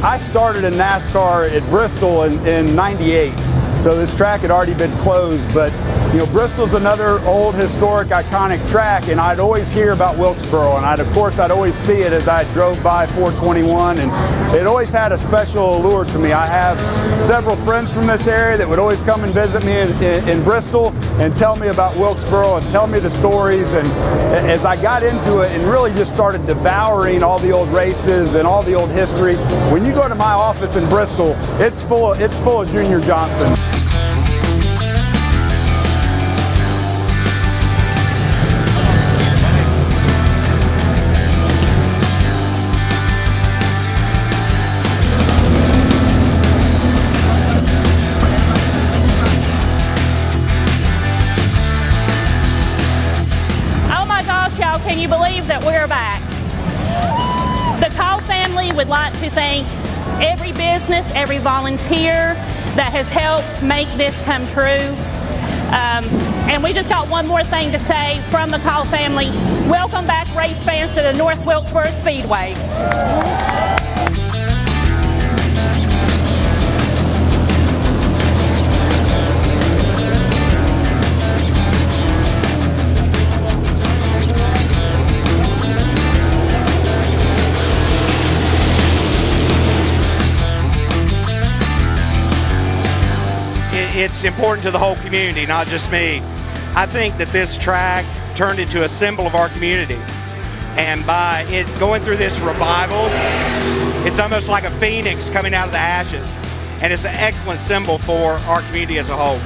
I started in NASCAR at Bristol in '98. So this track had already been closed, but you know, Bristol's another old, historic, iconic track, and I'd always hear about Wilkesboro, and of course I'd always see it as I drove by 421, and it always had a special allure to me. I have several friends from this area that would always come and visit me in Bristol and tell me about Wilkesboro and tell me the stories, and as I got into it and really just started devouring all the old races and all the old history, when you go to my office in Bristol, it's full of Junior Johnson. Can you believe that we're back? The Call family would like to thank every business, every volunteer that has helped make this come true. And we just got one more thing to say from the Call family. Welcome back, race fans, to the North Wilkesboro Speedway. It's important to the whole community, not just me. I think that this track turned into a symbol of our community. And by it going through this revival, it's almost like a phoenix coming out of the ashes. And it's an excellent symbol for our community as a whole.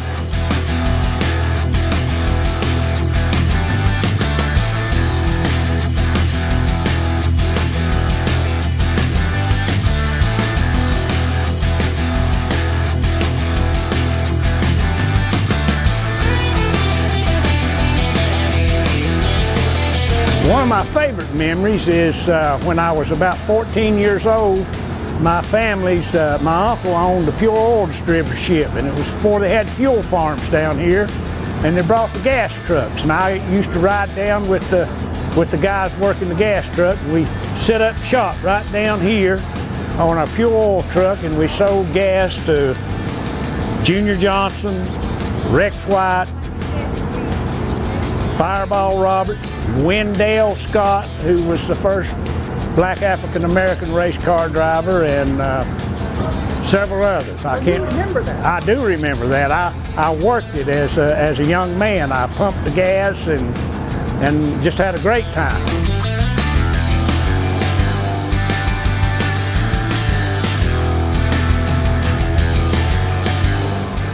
One of my favorite memories is when I was about 14 years old. My uncle owned a pure oil distributorship, and it was before they had fuel farms down here, and they brought the gas trucks, and I used to ride down with the guys working the gas truck. We set up shop right down here on our pure oil truck, and we sold gas to Junior Johnson, Rex White, Fireball Roberts, Wendell Scott, who was the first black African-American race car driver, and several others. I can't remember that. I do remember that. I worked it as a young man. I pumped the gas and just had a great time.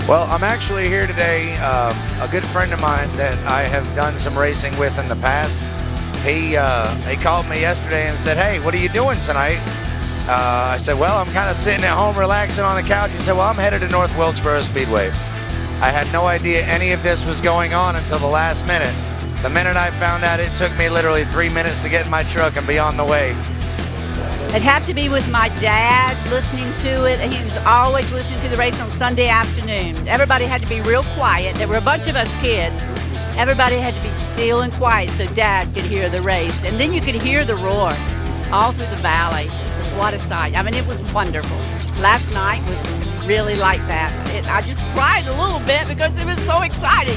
Well, I'm actually here today. A good friend of mine that I have done some racing with in the past, he called me yesterday and said, "Hey, what are you doing tonight?" I said, "Well, I'm kind of sitting at home relaxing on the couch." He said, "Well, I'm headed to North Wilkesboro Speedway." I had no idea any of this was going on until the last minute. The minute I found out, it took me literally 3 minutes to get in my truck and be on the way. It'd have to be with my dad listening to it. He was always listening to the race on Sunday afternoon. Everybody had to be real quiet. There were a bunch of us kids. Everybody had to be still and quiet so Dad could hear the race. And then you could hear the roar all through the valley. What a sight. I mean, it was wonderful. Last night was really like that. I just cried a little bit because it was so exciting.